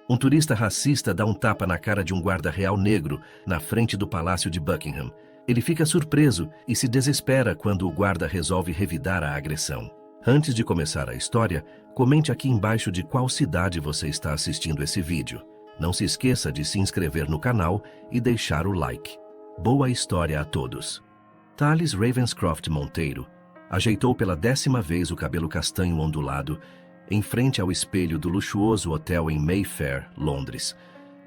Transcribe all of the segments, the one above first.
Um turista racista dá um tapa na cara de um guarda real negro na frente do Palácio de Buckingham. Ele fica surpreso e se desespera quando o guarda resolve revidar a agressão. Antes de começar a história, comente aqui embaixo de qual cidade você está assistindo esse vídeo. Não se esqueça de se inscrever no canal e deixar o like. Boa história a todos! Thales Ravenscroft Monteiro ajeitou pela 10ª vez o cabelo castanho ondulado em frente ao espelho do luxuoso hotel em Mayfair, Londres.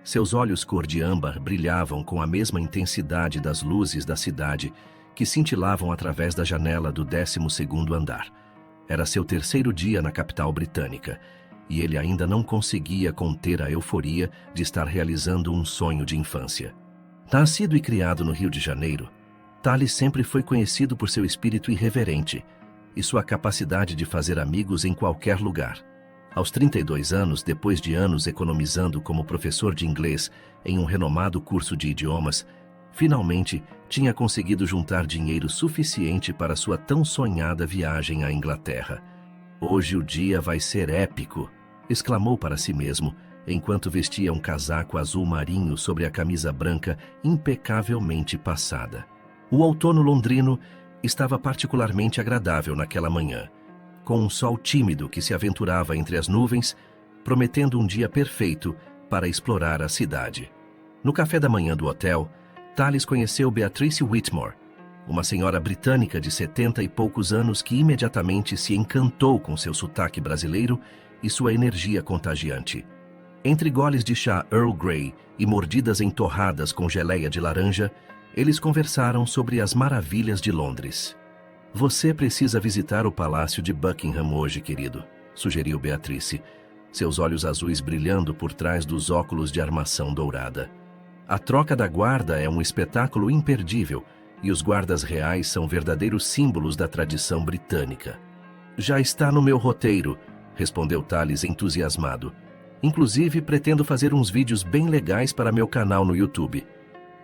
Seus olhos cor de âmbar brilhavam com a mesma intensidade das luzes da cidade que cintilavam através da janela do 12º andar. Era seu 3º dia na capital britânica, e ele ainda não conseguia conter a euforia de estar realizando um sonho de infância. Nascido e criado no Rio de Janeiro, Thales sempre foi conhecido por seu espírito irreverente e sua capacidade de fazer amigos em qualquer lugar. Aos 32 anos, depois de anos economizando como professor de inglês em um renomado curso de idiomas, finalmente tinha conseguido juntar dinheiro suficiente para sua tão sonhada viagem à Inglaterra. "Hoje o dia vai ser épico", exclamou para si mesmo, enquanto vestia um casaco azul marinho sobre a camisa branca impecavelmente passada. O outono londrino estava particularmente agradável naquela manhã, com um sol tímido que se aventurava entre as nuvens, prometendo um dia perfeito para explorar a cidade. No café da manhã do hotel, Thales conheceu Beatrice Whitmore, uma senhora britânica de 70 e poucos anos que imediatamente se encantou com seu sotaque brasileiro e sua energia contagiante. Entre goles de chá Earl Grey e mordidas entorradas com geleia de laranja, eles conversaram sobre as maravilhas de Londres. "Você precisa visitar o Palácio de Buckingham hoje, querido", sugeriu Beatrice, seus olhos azuis brilhando por trás dos óculos de armação dourada. "A troca da guarda é um espetáculo imperdível e os guardas reais são verdadeiros símbolos da tradição britânica." "Já está no meu roteiro", respondeu Thales entusiasmado. "Inclusive, pretendo fazer uns vídeos bem legais para meu canal no YouTube.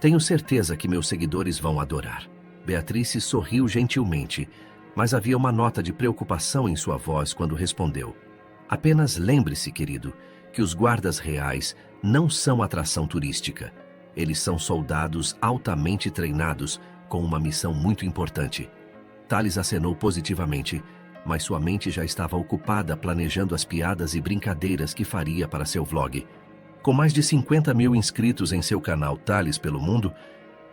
Tenho certeza que meus seguidores vão adorar." Beatrice sorriu gentilmente, mas havia uma nota de preocupação em sua voz quando respondeu: "Apenas lembre-se, querido, que os guardas reais não são atração turística. Eles são soldados altamente treinados com uma missão muito importante." Thales acenou positivamente, mas sua mente já estava ocupada planejando as piadas e brincadeiras que faria para seu vlog. Com mais de 50 mil inscritos em seu canal Thales pelo Mundo,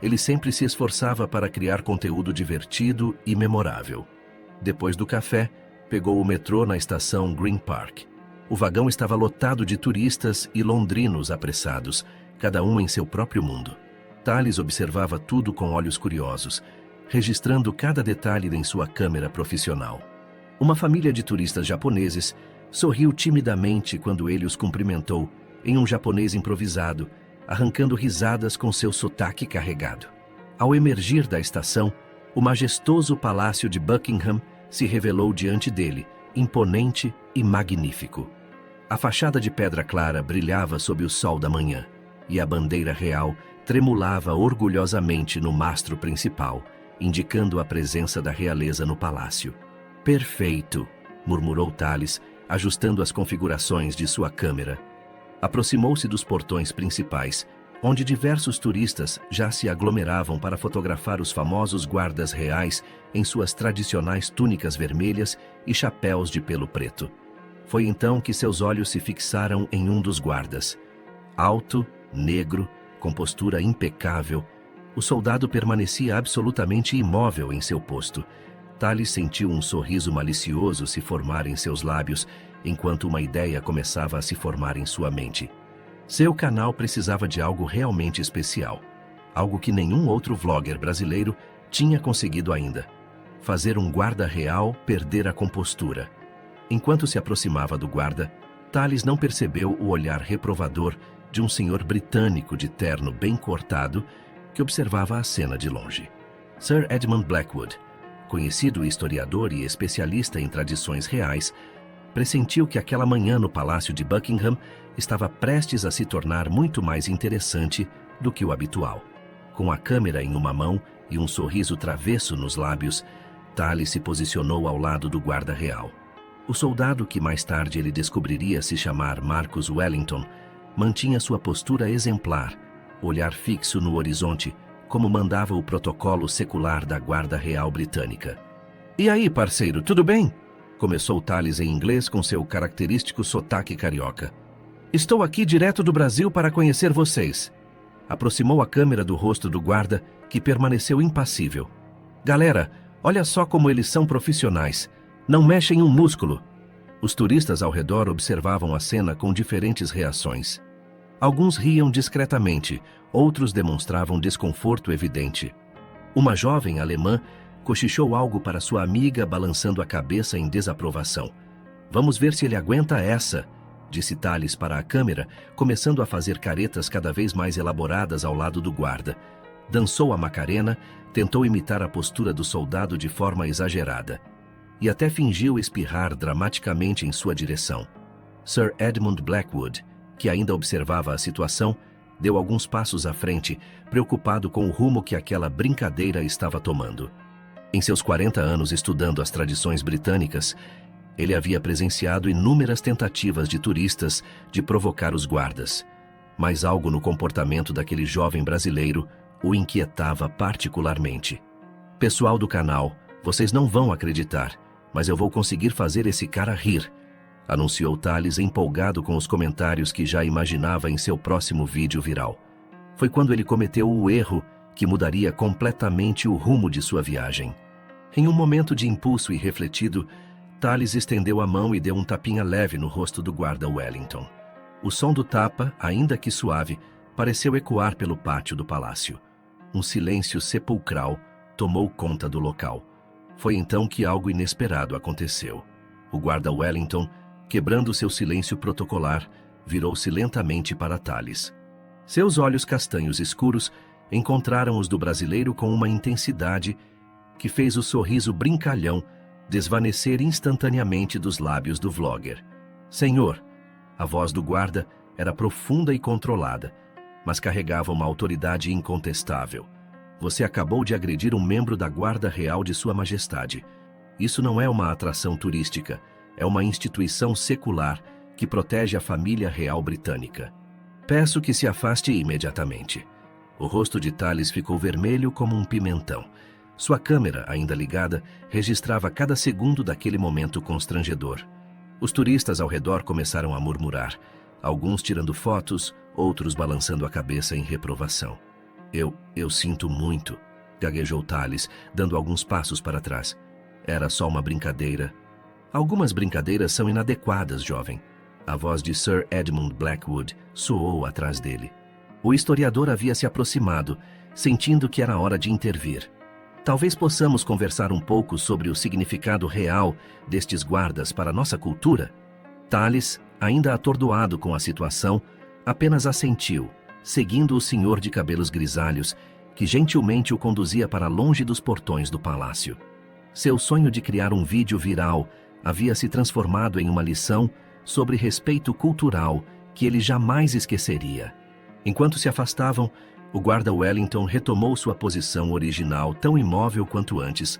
ele sempre se esforçava para criar conteúdo divertido e memorável. Depois do café, pegou o metrô na estação Green Park. O vagão estava lotado de turistas e londrinos apressados, cada um em seu próprio mundo. Thales observava tudo com olhos curiosos, registrando cada detalhe em sua câmera profissional. Uma família de turistas japoneses sorriu timidamente quando ele os cumprimentou, em um japonês improvisado, arrancando risadas com seu sotaque carregado. Ao emergir da estação, o majestoso Palácio de Buckingham se revelou diante dele, imponente e magnífico. A fachada de pedra clara brilhava sob o sol da manhã, e a bandeira real tremulava orgulhosamente no mastro principal, indicando a presença da realeza no palácio. "Perfeito", murmurou Thales, ajustando as configurações de sua câmera. Aproximou-se dos portões principais, onde diversos turistas já se aglomeravam para fotografar os famosos guardas reais em suas tradicionais túnicas vermelhas e chapéus de pelo preto. Foi então que seus olhos se fixaram em um dos guardas. Alto, negro, com postura impecável, o soldado permanecia absolutamente imóvel em seu posto. Thales sentiu um sorriso malicioso se formar em seus lábios, enquanto uma ideia começava a se formar em sua mente. Seu canal precisava de algo realmente especial, algo que nenhum outro vlogger brasileiro tinha conseguido ainda: fazer um guarda real perder a compostura. Enquanto se aproximava do guarda, Thales não percebeu o olhar reprovador de um senhor britânico de terno bem cortado que observava a cena de longe. Sir Edmund Blackwood, conhecido historiador e especialista em tradições reais, pressentiu que aquela manhã no Palácio de Buckingham estava prestes a se tornar muito mais interessante do que o habitual. Com a câmera em uma mão e um sorriso travesso nos lábios, Thales se posicionou ao lado do guarda real. O soldado, que mais tarde ele descobriria se chamar Marcus Wellington, Mantinha sua postura exemplar, olhar fixo no horizonte, como mandava o protocolo secular da Guarda Real Britânica. "E aí, parceiro, tudo bem?" Começou Tales em inglês com seu característico sotaque carioca. "Estou aqui direto do Brasil para conhecer vocês." Aproximou a câmera do rosto do guarda, que permaneceu impassível. "Galera, olha só como eles são profissionais. Não mexem um músculo." Os turistas ao redor observavam a cena com diferentes reações. Alguns riam discretamente, outros demonstravam desconforto evidente. Uma jovem alemã cochichou algo para sua amiga, balançando a cabeça em desaprovação. "Vamos ver se ele aguenta essa", disse Tales para a câmera, começando a fazer caretas cada vez mais elaboradas ao lado do guarda. Dançou a Macarena, tentou imitar a postura do soldado de forma exagerada. E até fingiu espirrar dramaticamente em sua direção. Sir Edmund Blackwood, que ainda observava a situação, deu alguns passos à frente, preocupado com o rumo que aquela brincadeira estava tomando. Em seus 40 anos estudando as tradições britânicas, ele havia presenciado inúmeras tentativas de turistas de provocar os guardas. Mas algo no comportamento daquele jovem brasileiro o inquietava particularmente. "Pessoal do canal, vocês não vão acreditar, mas eu vou conseguir fazer esse cara rir", anunciou Tales, empolgado com os comentários que já imaginava em seu próximo vídeo viral. Foi quando ele cometeu o erro que mudaria completamente o rumo de sua viagem. Em um momento de impulso irrefletido, Tales estendeu a mão e deu um tapinha leve no rosto do guarda Wellington. O som do tapa, ainda que suave, pareceu ecoar pelo pátio do palácio. Um silêncio sepulcral tomou conta do local. Foi então que algo inesperado aconteceu. O guarda Wellington, quebrando seu silêncio protocolar, virou-se lentamente para Tales. Seus olhos castanhos escuros encontraram os do brasileiro com uma intensidade que fez o sorriso brincalhão desvanecer instantaneamente dos lábios do vlogger. "Senhor", a voz do guarda era profunda e controlada, mas carregava uma autoridade incontestável. "Você acabou de agredir um membro da Guarda Real de Sua Majestade. Isso não é uma atração turística, é uma instituição secular que protege a família real britânica. Peço que se afaste imediatamente." O rosto de Tales ficou vermelho como um pimentão. Sua câmera, ainda ligada, registrava cada segundo daquele momento constrangedor. Os turistas ao redor começaram a murmurar, alguns tirando fotos, outros balançando a cabeça em reprovação. Eu sinto muito", gaguejou Tales, dando alguns passos para trás. "Era só uma brincadeira." "Algumas brincadeiras são inadequadas, jovem." A voz de Sir Edmund Blackwood soou atrás dele. O historiador havia se aproximado, sentindo que era hora de intervir. "Talvez possamos conversar um pouco sobre o significado real destes guardas para nossa cultura?" Tales, ainda atordoado com a situação, apenas assentiu, seguindo o senhor de cabelos grisalhos, que gentilmente o conduzia para longe dos portões do palácio. Seu sonho de criar um vídeo viral havia se transformado em uma lição sobre respeito cultural que ele jamais esqueceria. Enquanto se afastavam, o guarda Wellington retomou sua posição original tão imóvel quanto antes,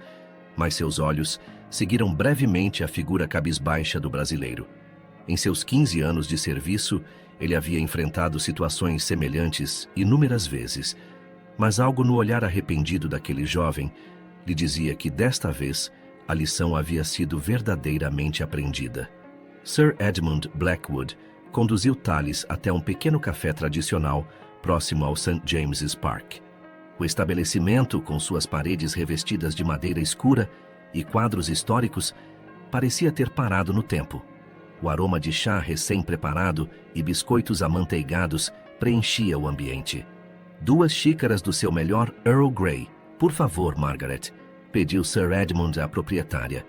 mas seus olhos seguiram brevemente a figura cabisbaixa do brasileiro. Em seus 15 anos de serviço, ele havia enfrentado situações semelhantes inúmeras vezes, mas algo no olhar arrependido daquele jovem lhe dizia que desta vez a lição havia sido verdadeiramente aprendida. Sir Edmund Blackwood conduziu Tales até um pequeno café tradicional próximo ao St. James's Park. O estabelecimento, com suas paredes revestidas de madeira escura e quadros históricos, parecia ter parado no tempo. O aroma de chá recém-preparado e biscoitos amanteigados preenchia o ambiente. "2 xícaras do seu melhor Earl Grey, por favor, Margaret", pediu Sir Edmund à proprietária.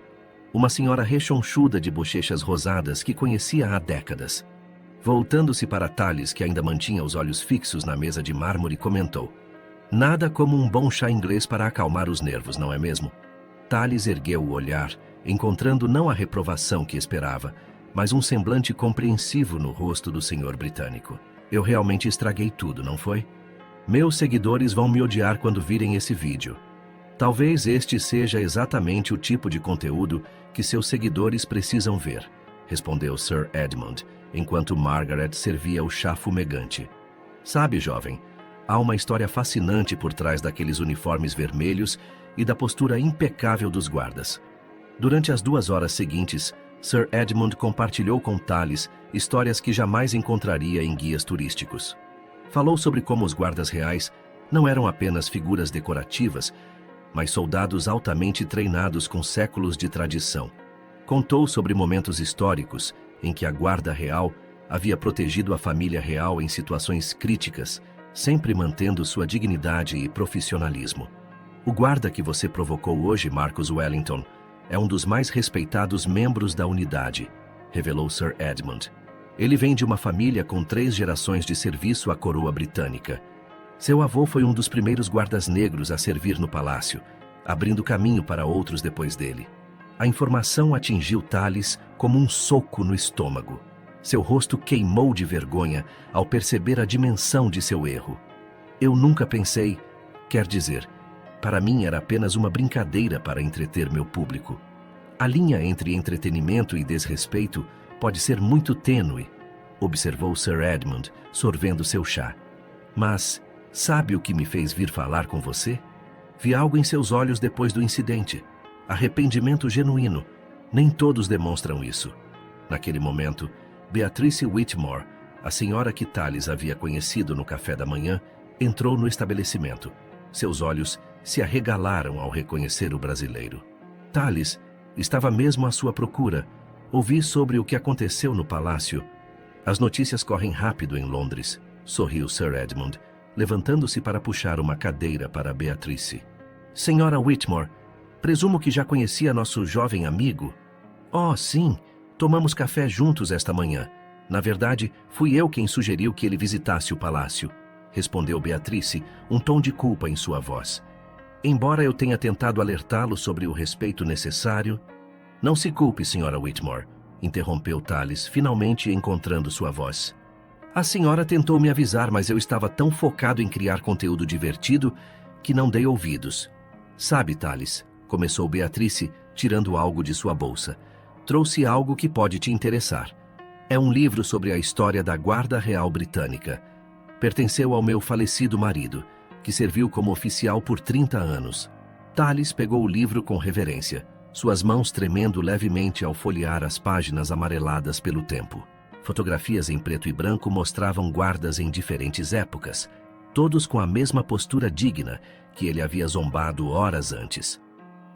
Uma senhora rechonchuda de bochechas rosadas que conhecia há décadas. Voltando-se para Tales, que ainda mantinha os olhos fixos na mesa de mármore, comentou: "Nada como um bom chá inglês para acalmar os nervos, não é mesmo?" Tales ergueu o olhar, encontrando não a reprovação que esperava, mas um semblante compreensivo no rosto do senhor britânico. "Eu realmente estraguei tudo, não foi? Meus seguidores vão me odiar quando virem esse vídeo. Talvez este seja exatamente o tipo de conteúdo que seus seguidores precisam ver", respondeu Sir Edmund, enquanto Margaret servia o chá fumegante. Sabe, jovem, há uma história fascinante por trás daqueles uniformes vermelhos e da postura impecável dos guardas. Durante as 2 horas seguintes, Sir Edmund compartilhou com Tallis histórias que jamais encontraria em guias turísticos. Falou sobre como os guardas reais não eram apenas figuras decorativas, mas soldados altamente treinados com séculos de tradição. Contou sobre momentos históricos em que a Guarda Real havia protegido a família real em situações críticas, sempre mantendo sua dignidade e profissionalismo. O guarda que você provocou hoje, Marcus Wellington, é um dos mais respeitados membros da unidade, revelou Sir Edmund. Ele vem de uma família com 3 gerações de serviço à coroa britânica. Seu avô foi um dos primeiros guardas negros a servir no palácio, abrindo caminho para outros depois dele. A informação atingiu Tallis como um soco no estômago. Seu rosto queimou de vergonha ao perceber a dimensão de seu erro. Eu nunca pensei, quer dizer, para mim era apenas uma brincadeira para entreter meu público. A linha entre entretenimento e desrespeito pode ser muito tênue, observou Sir Edmund, sorvendo seu chá. Mas, sabe o que me fez vir falar com você? Vi algo em seus olhos depois do incidente. Arrependimento genuíno. Nem todos demonstram isso. Naquele momento, Beatrice Whitmore, a senhora que Tallis havia conhecido no café da manhã, entrou no estabelecimento. Seus olhos se arregalaram ao reconhecer o brasileiro. Tallis estava mesmo à sua procura. Ouvi sobre o que aconteceu no palácio. As notícias correm rápido em Londres, sorriu Sir Edmund, levantando-se para puxar uma cadeira para Beatrice. Senhora Whitmore, presumo que já conhecia nosso jovem amigo? Oh, sim, tomamos café juntos esta manhã. Na verdade, fui eu quem sugeriu que ele visitasse o palácio, respondeu Beatrice, um tom de culpa em sua voz. Embora eu tenha tentado alertá-lo sobre o respeito necessário... Não se culpe, Sra. Whitmore, interrompeu Tallis, finalmente encontrando sua voz. A senhora tentou me avisar, mas eu estava tão focado em criar conteúdo divertido que não dei ouvidos. Sabe, Tallis, começou Beatrice, tirando algo de sua bolsa. Trouxe algo que pode te interessar. É um livro sobre a história da Guarda Real Britânica. Pertenceu ao meu falecido marido, que serviu como oficial por 30 anos. Tallis pegou o livro com reverência, suas mãos tremendo levemente ao folhear as páginas amareladas pelo tempo. Fotografias em preto e branco mostravam guardas em diferentes épocas, todos com a mesma postura digna que ele havia zombado horas antes.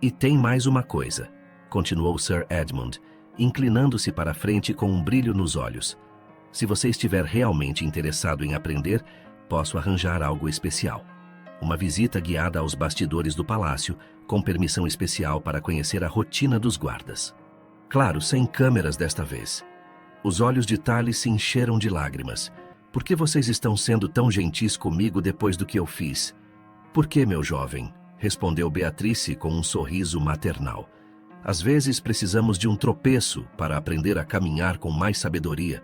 E tem mais uma coisa, continuou Sir Edmund, inclinando-se para a frente com um brilho nos olhos. Se você estiver realmente interessado em aprender, posso arranjar algo especial. Uma visita guiada aos bastidores do palácio, com permissão especial para conhecer a rotina dos guardas. Claro, sem câmeras desta vez. Os olhos de Tallis se encheram de lágrimas. Por que vocês estão sendo tão gentis comigo depois do que eu fiz? Por que, meu jovem? Respondeu Beatrice com um sorriso maternal. Às vezes precisamos de um tropeço para aprender a caminhar com mais sabedoria.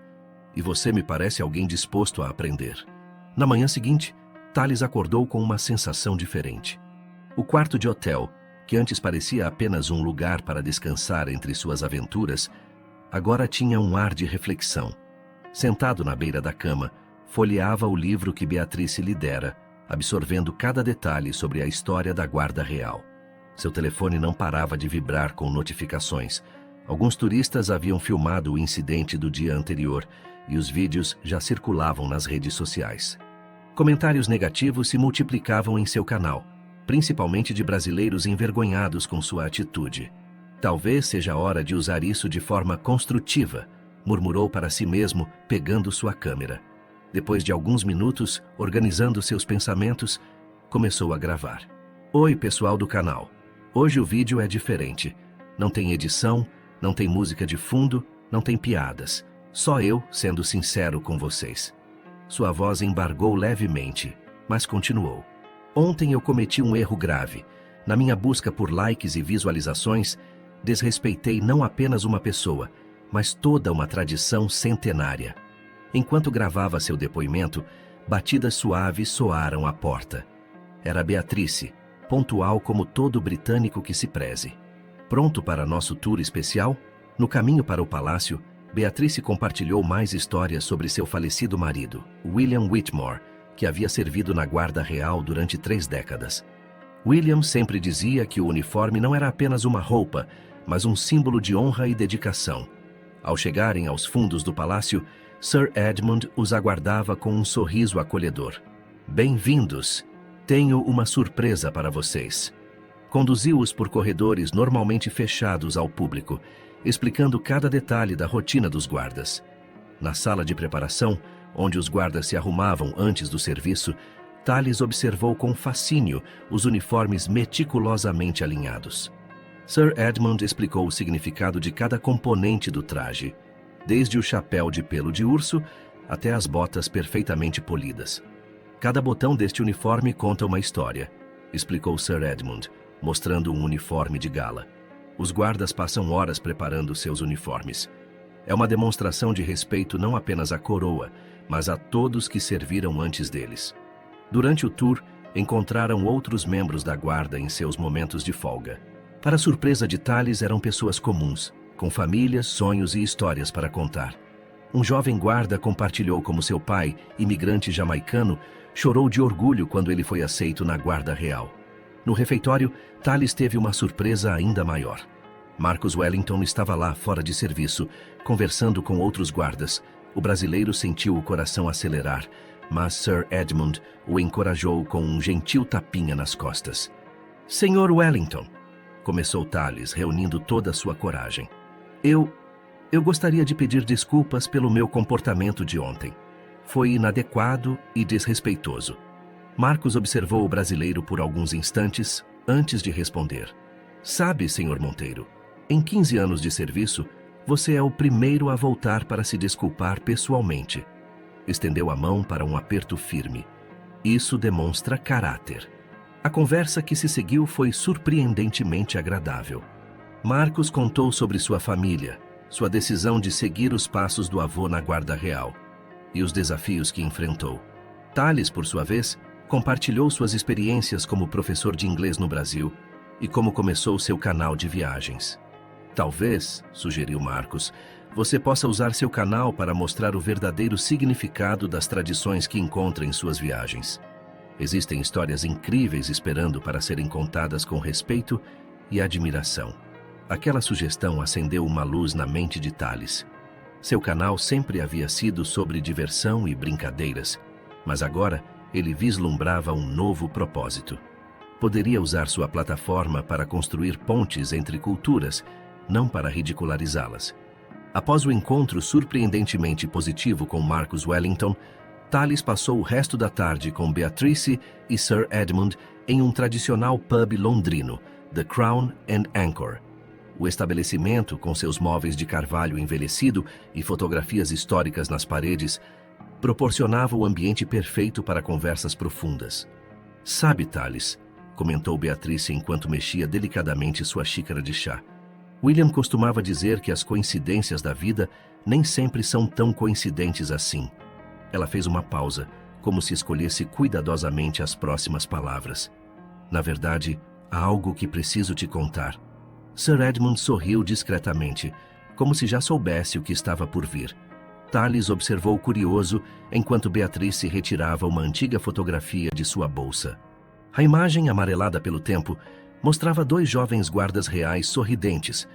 E você me parece alguém disposto a aprender. Na manhã seguinte, Tallis acordou com uma sensação diferente. O quarto de hotel, que antes parecia apenas um lugar para descansar entre suas aventuras, agora tinha um ar de reflexão. Sentado na beira da cama, folheava o livro que Beatrice lhe dera, absorvendo cada detalhe sobre a história da Guarda Real. Seu telefone não parava de vibrar com notificações. Alguns turistas haviam filmado o incidente do dia anterior e os vídeos já circulavam nas redes sociais. Comentários negativos se multiplicavam em seu canal, principalmente de brasileiros envergonhados com sua atitude. Talvez seja a hora de usar isso de forma construtiva, murmurou para si mesmo, pegando sua câmera. Depois de alguns minutos, organizando seus pensamentos, começou a gravar. Oi, pessoal do canal. Hoje o vídeo é diferente. Não tem edição, não tem música de fundo, não tem piadas. Só eu sendo sincero com vocês. Sua voz embargou levemente, mas continuou. Ontem eu cometi um erro grave. Na minha busca por likes e visualizações, desrespeitei não apenas uma pessoa, mas toda uma tradição centenária. Enquanto gravava seu depoimento, batidas suaves soaram à porta. Era Beatrice, pontual como todo britânico que se preze. Pronto para nosso tour especial? No caminho para o palácio, Beatrice compartilhou mais histórias sobre seu falecido marido, William Whitmore, que havia servido na Guarda Real durante 3 décadas. William sempre dizia que o uniforme não era apenas uma roupa, mas um símbolo de honra e dedicação. Ao chegarem aos fundos do palácio, Sir Edmund os aguardava com um sorriso acolhedor. "Bem-vindos! Tenho uma surpresa para vocês." Conduziu-os por corredores normalmente fechados ao público, explicando cada detalhe da rotina dos guardas. Na sala de preparação, onde os guardas se arrumavam antes do serviço, Tallis observou com fascínio os uniformes meticulosamente alinhados. Sir Edmund explicou o significado de cada componente do traje, desde o chapéu de pelo de urso até as botas perfeitamente polidas. "Cada botão deste uniforme conta uma história", explicou Sir Edmund, mostrando um uniforme de gala. "Os guardas passam horas preparando seus uniformes. É uma demonstração de respeito não apenas à coroa, mas a todos que serviram antes deles." Durante o tour, encontraram outros membros da guarda em seus momentos de folga. Para surpresa de Tallis, eram pessoas comuns, com famílias, sonhos e histórias para contar. Um jovem guarda compartilhou como seu pai, imigrante jamaicano, chorou de orgulho quando ele foi aceito na Guarda Real. No refeitório, Tallis teve uma surpresa ainda maior. Marcus Wellington estava lá, fora de serviço, conversando com outros guardas. O brasileiro sentiu o coração acelerar, mas Sir Edmund o encorajou com um gentil tapinha nas costas. "Senhor Wellington", começou Tallis, reunindo toda a sua coragem. Eu gostaria de pedir desculpas pelo meu comportamento de ontem. Foi inadequado e desrespeitoso." Marcus observou o brasileiro por alguns instantes antes de responder. "Sabe, Sr. Monteiro, em 15 anos de serviço, você é o primeiro a voltar para se desculpar pessoalmente." Estendeu a mão para um aperto firme. Isso demonstra caráter. A conversa que se seguiu foi surpreendentemente agradável. Marcus contou sobre sua família, sua decisão de seguir os passos do avô na Guarda Real e os desafios que enfrentou. Tallis, por sua vez, compartilhou suas experiências como professor de inglês no Brasil e como começou seu canal de viagens. "Talvez", sugeriu Marcus, "você possa usar seu canal para mostrar o verdadeiro significado das tradições que encontra em suas viagens. Existem histórias incríveis esperando para serem contadas com respeito e admiração." Aquela sugestão acendeu uma luz na mente de Tallis. Seu canal sempre havia sido sobre diversão e brincadeiras, mas agora ele vislumbrava um novo propósito. Poderia usar sua plataforma para construir pontes entre culturas, não para ridicularizá-las. Após o encontro surpreendentemente positivo com Marcus Wellington, Tallis passou o resto da tarde com Beatrice e Sir Edmund em um tradicional pub londrino, The Crown and Anchor. O estabelecimento, com seus móveis de carvalho envelhecido e fotografias históricas nas paredes, proporcionava o ambiente perfeito para conversas profundas. "Sabe, Tallis", comentou Beatrice enquanto mexia delicadamente sua xícara de chá, "William costumava dizer que as coincidências da vida nem sempre são tão coincidentes assim." Ela fez uma pausa, como se escolhesse cuidadosamente as próximas palavras. "Na verdade, há algo que preciso te contar." Sir Edmund sorriu discretamente, como se já soubesse o que estava por vir. Tallis observou curioso enquanto Beatrice retirava uma antiga fotografia de sua bolsa. A imagem, amarelada pelo tempo, mostrava 2 jovens guardas reais sorridentes,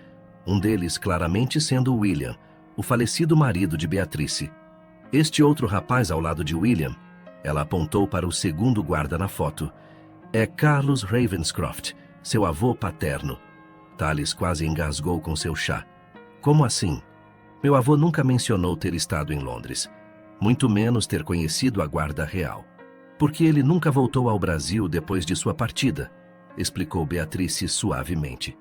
um deles claramente sendo William, o falecido marido de Beatrice. "Este outro rapaz ao lado de William", ela apontou para o segundo guarda na foto, "é Carlos Ravenscroft, seu avô paterno." Tallis quase engasgou com seu chá. "Como assim? Meu avô nunca mencionou ter estado em Londres, muito menos ter conhecido a Guarda Real. Porque ele nunca voltou ao Brasil depois de sua partida", explicou Beatrice suavemente.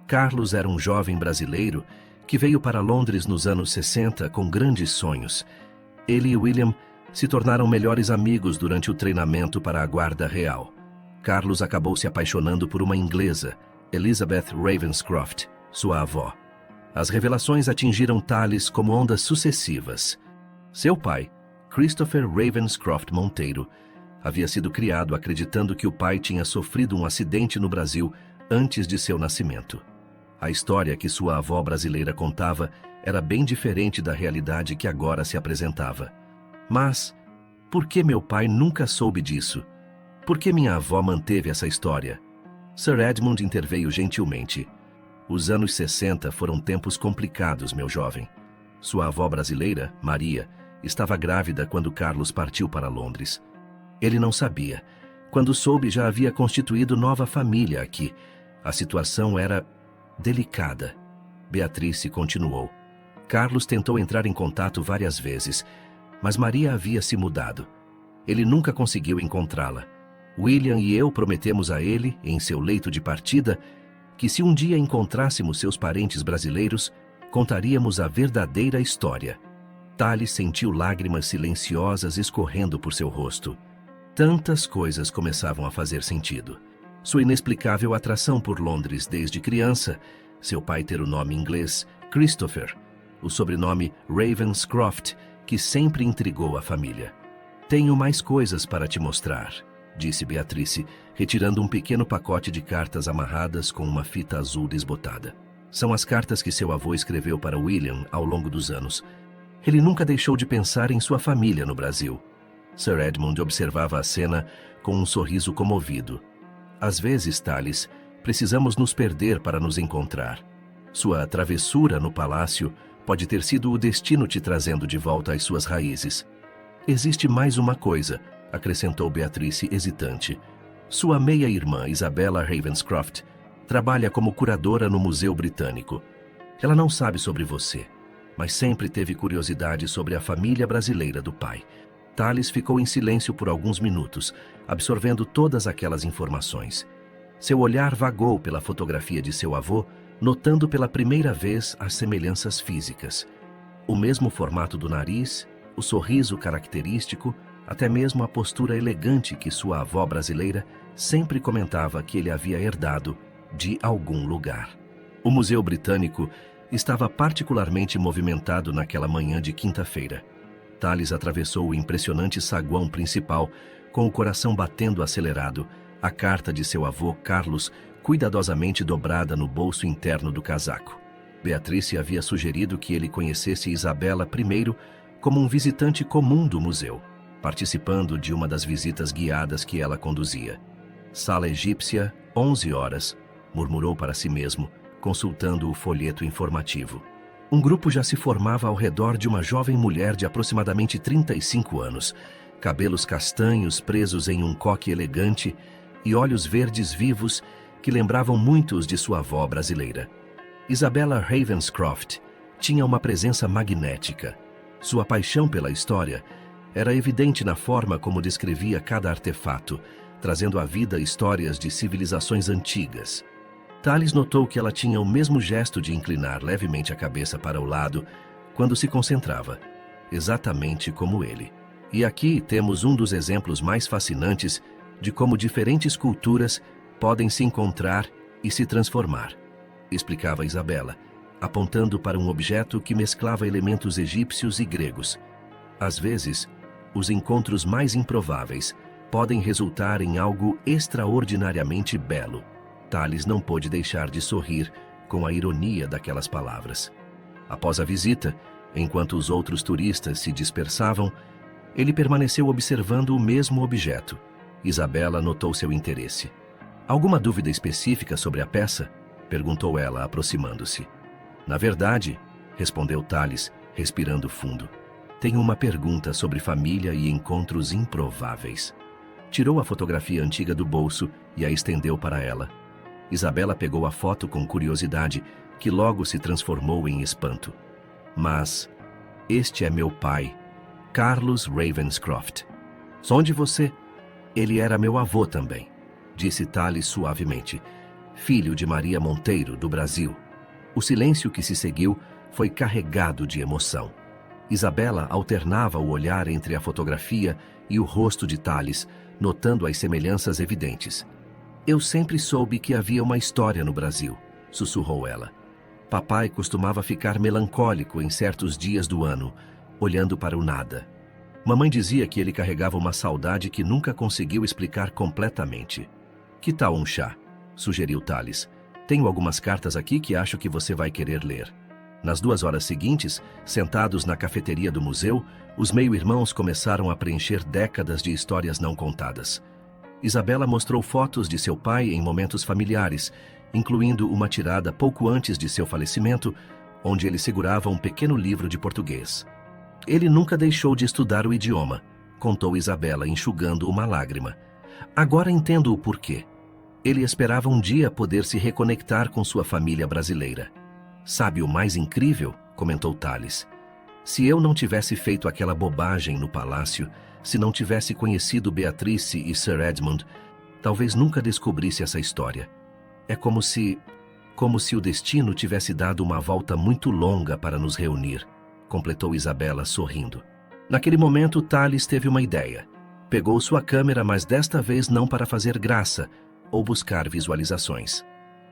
"Carlos era um jovem brasileiro que veio para Londres nos anos 60 com grandes sonhos. Ele e William se tornaram melhores amigos durante o treinamento para a Guarda Real. Carlos acabou se apaixonando por uma inglesa, Elizabeth Ravenscroft, sua avó. As revelações atingiram Tallis como ondas sucessivas. Seu pai, Christopher Ravenscroft Monteiro, havia sido criado acreditando que o pai tinha sofrido um acidente no Brasil antes de seu nascimento. A história que sua avó brasileira contava era bem diferente da realidade que agora se apresentava. Mas, por que meu pai nunca soube disso? Por que minha avó manteve essa história? Sir Edmund interveio gentilmente. Os anos 60 foram tempos complicados, meu jovem. Sua avó brasileira, Maria, estava grávida quando Carlos partiu para Londres. Ele não sabia. Quando soube, já havia constituído nova família aqui. A situação era delicada. Beatrice continuou. Carlos tentou entrar em contato várias vezes, mas Maria havia se mudado. Ele nunca conseguiu encontrá-la. William e eu prometemos a ele, em seu leito de partida, que se um dia encontrássemos seus parentes brasileiros, contaríamos a verdadeira história. Tales sentiu lágrimas silenciosas escorrendo por seu rosto. Tantas coisas começavam a fazer sentido. Sua inexplicável atração por Londres desde criança, seu pai ter o nome inglês Christopher, o sobrenome Ravenscroft, que sempre intrigou a família. Tenho mais coisas para te mostrar, disse Beatrice, retirando um pequeno pacote de cartas amarradas com uma fita azul desbotada. São as cartas que seu avô escreveu para William ao longo dos anos. Ele nunca deixou de pensar em sua família no Brasil. Sir Edmund observava a cena com um sorriso comovido. Às vezes, Tales, precisamos nos perder para nos encontrar. Sua travessura no palácio pode ter sido o destino te trazendo de volta às suas raízes. Existe mais uma coisa, acrescentou Beatrice hesitante. Sua meia-irmã, Isabella Ravenscroft, trabalha como curadora no Museu Britânico. Ela não sabe sobre você, mas sempre teve curiosidade sobre a família brasileira do pai. Tales ficou em silêncio por alguns minutos, absorvendo todas aquelas informações. Seu olhar vagou pela fotografia de seu avô, notando pela primeira vez as semelhanças físicas. O mesmo formato do nariz, o sorriso característico, até mesmo a postura elegante que sua avó brasileira sempre comentava que ele havia herdado de algum lugar. O Museu Britânico estava particularmente movimentado naquela manhã de quinta-feira. Tales atravessou o impressionante saguão principal, com o coração batendo acelerado, a carta de seu avô Carlos cuidadosamente dobrada no bolso interno do casaco. Beatrice havia sugerido que ele conhecesse Isabella primeiro como um visitante comum do museu, participando de uma das visitas guiadas que ela conduzia. Sala egípcia, 11 horas, murmurou para si mesmo, consultando o folheto informativo. Um grupo já se formava ao redor de uma jovem mulher de aproximadamente 35 anos, cabelos castanhos presos em um coque elegante e olhos verdes vivos que lembravam muito os de sua avó brasileira. Isabella Ravenscroft tinha uma presença magnética. Sua paixão pela história era evidente na forma como descrevia cada artefato, trazendo à vida histórias de civilizações antigas. Tales notou que ela tinha o mesmo gesto de inclinar levemente a cabeça para o lado quando se concentrava, exatamente como ele. E aqui temos um dos exemplos mais fascinantes de como diferentes culturas podem se encontrar e se transformar, explicava Isabella, apontando para um objeto que mesclava elementos egípcios e gregos. Às vezes, os encontros mais improváveis podem resultar em algo extraordinariamente belo. Tales não pôde deixar de sorrir com a ironia daquelas palavras. Após a visita, enquanto os outros turistas se dispersavam, ele permaneceu observando o mesmo objeto. Isabella notou seu interesse. Alguma dúvida específica sobre a peça? Perguntou ela, aproximando-se. Na verdade, respondeu Tales, respirando fundo. Tenho uma pergunta sobre família e encontros improváveis. Tirou a fotografia antiga do bolso e a estendeu para ela. Isabella pegou a foto com curiosidade, que logo se transformou em espanto. Mas, este é meu pai, Carlos Ravenscroft. Sonde você? Ele era meu avô também, disse Tales suavemente, filho de Maria Monteiro, do Brasil. O silêncio que se seguiu foi carregado de emoção. Isabella alternava o olhar entre a fotografia e o rosto de Tales, notando as semelhanças evidentes. Eu sempre soube que havia uma história no Brasil, sussurrou ela. Papai costumava ficar melancólico em certos dias do ano, olhando para o nada. Mamãe dizia que ele carregava uma saudade que nunca conseguiu explicar completamente. Que tal um chá? Sugeriu Tales. Tenho algumas cartas aqui que acho que você vai querer ler. Nas 2 horas seguintes, sentados na cafeteria do museu, os meio-irmãos começaram a preencher décadas de histórias não contadas. Isabela mostrou fotos de seu pai em momentos familiares, incluindo uma tirada pouco antes de seu falecimento, onde ele segurava um pequeno livro de português. Ele nunca deixou de estudar o idioma, contou Isabela, enxugando uma lágrima. Agora entendo o porquê. Ele esperava um dia poder se reconectar com sua família brasileira. Sabe o mais incrível? Comentou Tales. Se eu não tivesse feito aquela bobagem no palácio, se não tivesse conhecido Beatrice e Sir Edmund, talvez nunca descobrisse essa história. É como se o destino tivesse dado uma volta muito longa para nos reunir, completou Isabela sorrindo. Naquele momento, Tales teve uma ideia. Pegou sua câmera, mas desta vez não para fazer graça ou buscar visualizações.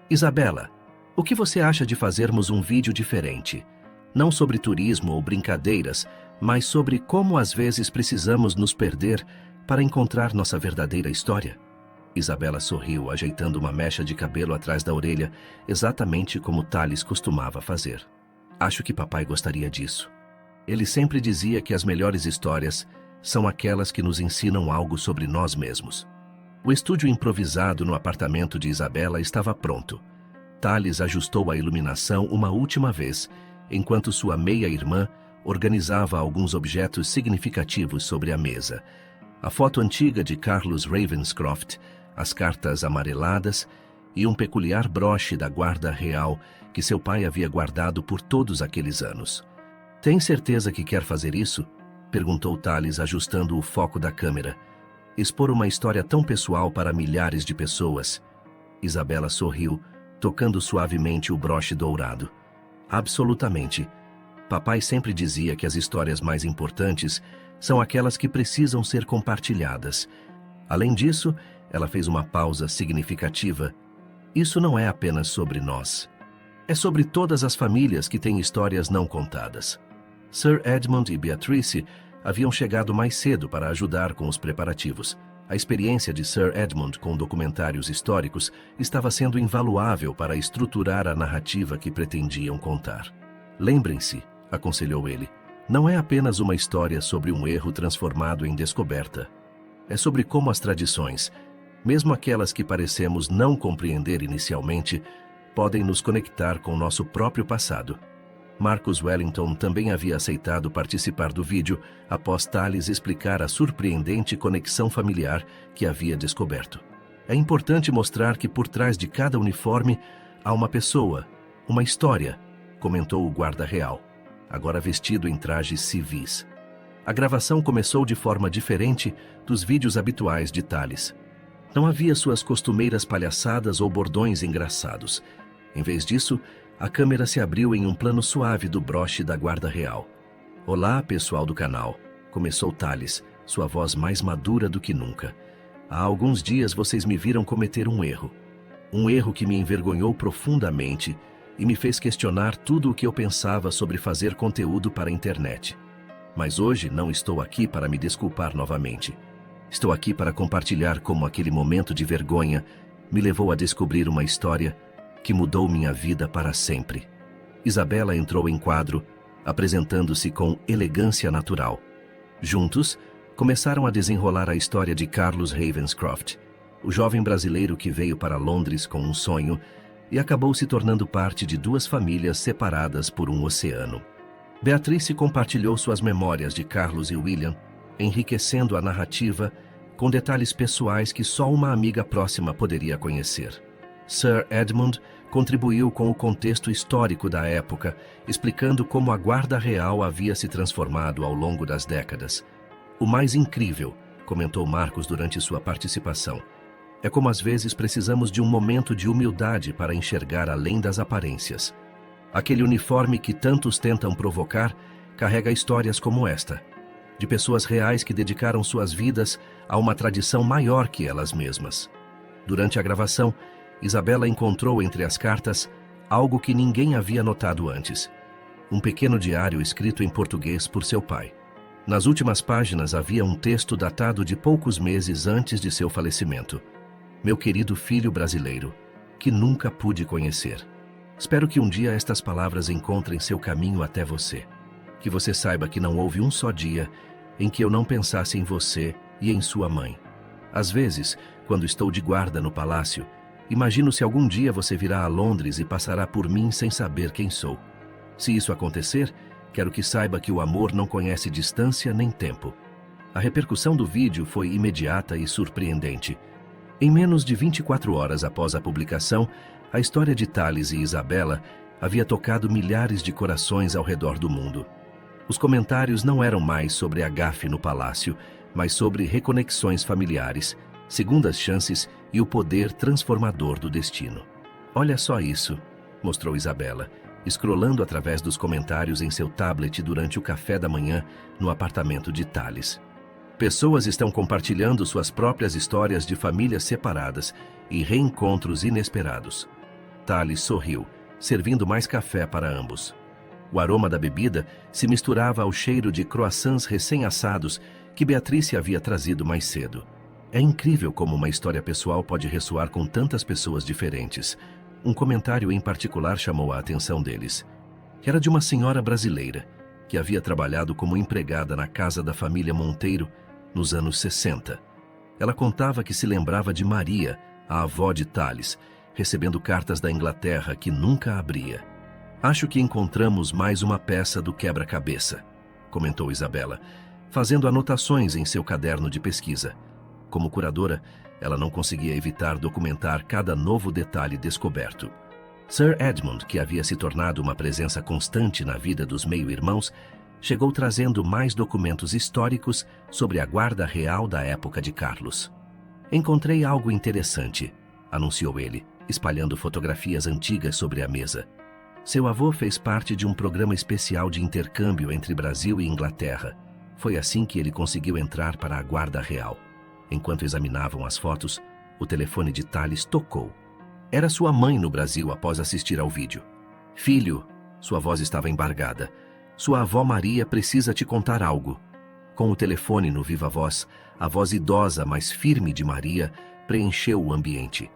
Isabela, o que você acha de fazermos um vídeo diferente? Não sobre turismo ou brincadeiras, mas sobre como às vezes precisamos nos perder para encontrar nossa verdadeira história. Isabela sorriu, ajeitando uma mecha de cabelo atrás da orelha, exatamente como Tales costumava fazer. Acho que papai gostaria disso. Ele sempre dizia que as melhores histórias são aquelas que nos ensinam algo sobre nós mesmos. O estúdio improvisado no apartamento de Isabela estava pronto. Tales ajustou a iluminação uma última vez, enquanto sua meia-irmã organizava alguns objetos significativos sobre a mesa. A foto antiga de Carlos Ravenscroft, as cartas amareladas e um peculiar broche da guarda real que seu pai havia guardado por todos aqueles anos. Tem certeza que quer fazer isso? Perguntou Tales, ajustando o foco da câmera. Expor uma história tão pessoal para milhares de pessoas. Isabela sorriu, tocando suavemente o broche dourado. Absolutamente. Papai sempre dizia que as histórias mais importantes são aquelas que precisam ser compartilhadas. Além disso, ela fez uma pausa significativa. Isso não é apenas sobre nós. É sobre todas as famílias que têm histórias não contadas. Sir Edmund e Beatrice haviam chegado mais cedo para ajudar com os preparativos. A experiência de Sir Edmund com documentários históricos estava sendo invaluável para estruturar a narrativa que pretendiam contar. Lembrem-se, aconselhou ele, não é apenas uma história sobre um erro transformado em descoberta. É sobre como as tradições, mesmo aquelas que parecemos não compreender inicialmente, podem nos conectar com nosso próprio passado. Marcus Wellington também havia aceitado participar do vídeo após Tales explicar a surpreendente conexão familiar que havia descoberto. É importante mostrar que por trás de cada uniforme há uma pessoa, uma história, comentou o guarda real, agora vestido em trajes civis. A gravação começou de forma diferente dos vídeos habituais de Tales. Não havia suas costumeiras palhaçadas ou bordões engraçados. Em vez disso, a câmera se abriu em um plano suave do broche da guarda real. Olá, pessoal do canal, começou Tales, sua voz mais madura do que nunca. Há alguns dias vocês me viram cometer um erro. Um erro que me envergonhou profundamente e me fez questionar tudo o que eu pensava sobre fazer conteúdo para a internet. Mas hoje não estou aqui para me desculpar novamente. Estou aqui para compartilhar como aquele momento de vergonha me levou a descobrir uma história que mudou minha vida para sempre. Isabela entrou em quadro, apresentando-se com elegância natural. Juntos, começaram a desenrolar a história de Carlos Ravenscroft, o jovem brasileiro que veio para Londres com um sonho e acabou se tornando parte de duas famílias separadas por um oceano. Beatrice compartilhou suas memórias de Carlos e William, enriquecendo a narrativa com detalhes pessoais que só uma amiga próxima poderia conhecer. Sir Edmund contribuiu com o contexto histórico da época, explicando como a guarda real havia se transformado ao longo das décadas. O mais incrível, comentou Marcos durante sua participação, é como às vezes precisamos de um momento de humildade para enxergar além das aparências. Aquele uniforme que tantos tentam provocar carrega histórias como esta, de pessoas reais que dedicaram suas vidas a uma tradição maior que elas mesmas. Durante a gravação, Isabela encontrou entre as cartas algo que ninguém havia notado antes. Um pequeno diário escrito em português por seu pai. Nas últimas páginas havia um texto datado de poucos meses antes de seu falecimento. Meu querido filho brasileiro, que nunca pude conhecer. Espero que um dia estas palavras encontrem seu caminho até você. Que você saiba que não houve um só dia em que eu não pensasse em você e em sua mãe. Às vezes, quando estou de guarda no palácio, imagino se algum dia você virá a Londres e passará por mim sem saber quem sou. Se isso acontecer, quero que saiba que o amor não conhece distância nem tempo. A repercussão do vídeo foi imediata e surpreendente. Em menos de 24 horas após a publicação, a história de Thales e Isabela havia tocado milhares de corações ao redor do mundo. Os comentários não eram mais sobre a gafe no palácio, mas sobre reconexões familiares, segundas chances e o poder transformador do destino. Olha só isso, mostrou Isabela, escrolando através dos comentários em seu tablet durante o café da manhã no apartamento de Thales. Pessoas estão compartilhando suas próprias histórias de famílias separadas e reencontros inesperados. Thales sorriu, servindo mais café para ambos. O aroma da bebida se misturava ao cheiro de croissants recém-assados que Beatrice havia trazido mais cedo. É incrível como uma história pessoal pode ressoar com tantas pessoas diferentes. Um comentário em particular chamou a atenção deles. Era de uma senhora brasileira, que havia trabalhado como empregada na casa da família Monteiro nos anos 60. Ela contava que se lembrava de Maria, a avó de Thales, recebendo cartas da Inglaterra que nunca abria. Acho que encontramos mais uma peça do quebra-cabeça, comentou Isabela, fazendo anotações em seu caderno de pesquisa. Como curadora, ela não conseguia evitar documentar cada novo detalhe descoberto. Sir Edmund, que havia se tornado uma presença constante na vida dos meio-irmãos, chegou trazendo mais documentos históricos sobre a guarda real da época de Carlos. Encontrei algo interessante, anunciou ele, espalhando fotografias antigas sobre a mesa. Seu avô fez parte de um programa especial de intercâmbio entre Brasil e Inglaterra. Foi assim que ele conseguiu entrar para a guarda real. Enquanto examinavam as fotos, o telefone de Thales tocou. Era sua mãe no Brasil após assistir ao vídeo. Filho, sua voz estava embargada. Sua avó Maria precisa te contar algo. Com o telefone no viva voz, a voz idosa, mas firme de Maria preencheu o ambiente.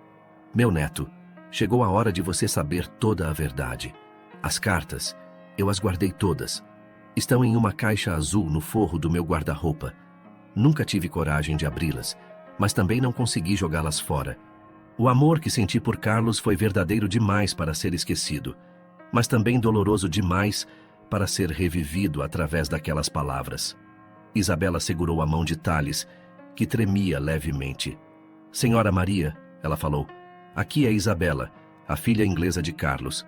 Meu neto, chegou a hora de você saber toda a verdade. As cartas, eu as guardei todas. Estão em uma caixa azul no forro do meu guarda-roupa. Nunca tive coragem de abri-las, mas também não consegui jogá-las fora. O amor que senti por Carlos foi verdadeiro demais para ser esquecido, mas também doloroso demais para ser revivido através daquelas palavras. Isabela segurou a mão de Thales, que tremia levemente. Senhora Maria, ela falou, aqui é Isabela, a filha inglesa de Carlos.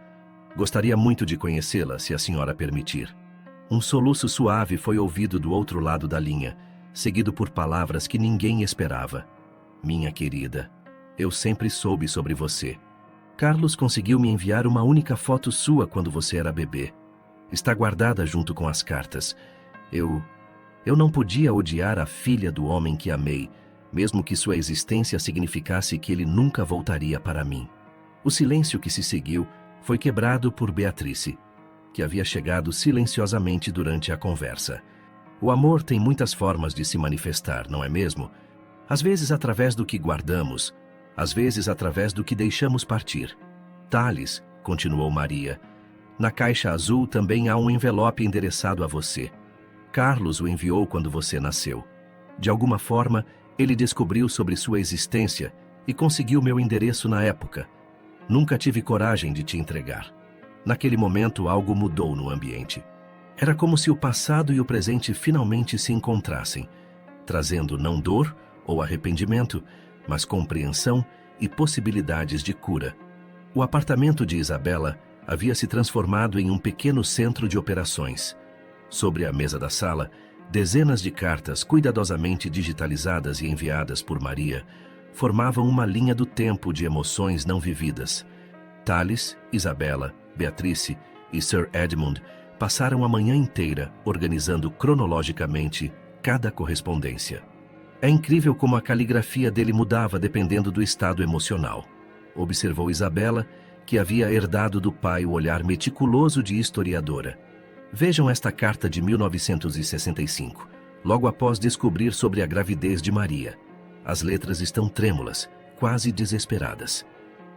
Gostaria muito de conhecê-la, se a senhora permitir. Um soluço suave foi ouvido do outro lado da linha, seguido por palavras que ninguém esperava. Minha querida, eu sempre soube sobre você. Carlos conseguiu me enviar uma única foto sua quando você era bebê. Está guardada junto com as cartas. Eu não podia odiar a filha do homem que amei, mesmo que sua existência significasse que ele nunca voltaria para mim. O silêncio que se seguiu foi quebrado por Beatrice, que havia chegado silenciosamente durante a conversa. O amor tem muitas formas de se manifestar, não é mesmo? Às vezes através do que guardamos, às vezes através do que deixamos partir. Thales, continuou Maria, na caixa azul também há um envelope endereçado a você. Carlos o enviou quando você nasceu. De alguma forma, ele descobriu sobre sua existência e conseguiu meu endereço na época. Nunca tive coragem de te entregar. Naquele momento, algo mudou no ambiente. Era como se o passado e o presente finalmente se encontrassem, trazendo não dor ou arrependimento, mas compreensão e possibilidades de cura. O apartamento de Isabela havia se transformado em um pequeno centro de operações. Sobre a mesa da sala, dezenas de cartas cuidadosamente digitalizadas e enviadas por Maria formavam uma linha do tempo de emoções não vividas. Thales, Isabela, Beatrice e Sir Edmund passaram a manhã inteira organizando cronologicamente cada correspondência. É incrível como a caligrafia dele mudava dependendo do estado emocional, observou Isabela, que havia herdado do pai o olhar meticuloso de historiadora. Vejam esta carta de 1965, logo após descobrir sobre a gravidez de Maria. As letras estão trêmulas, quase desesperadas.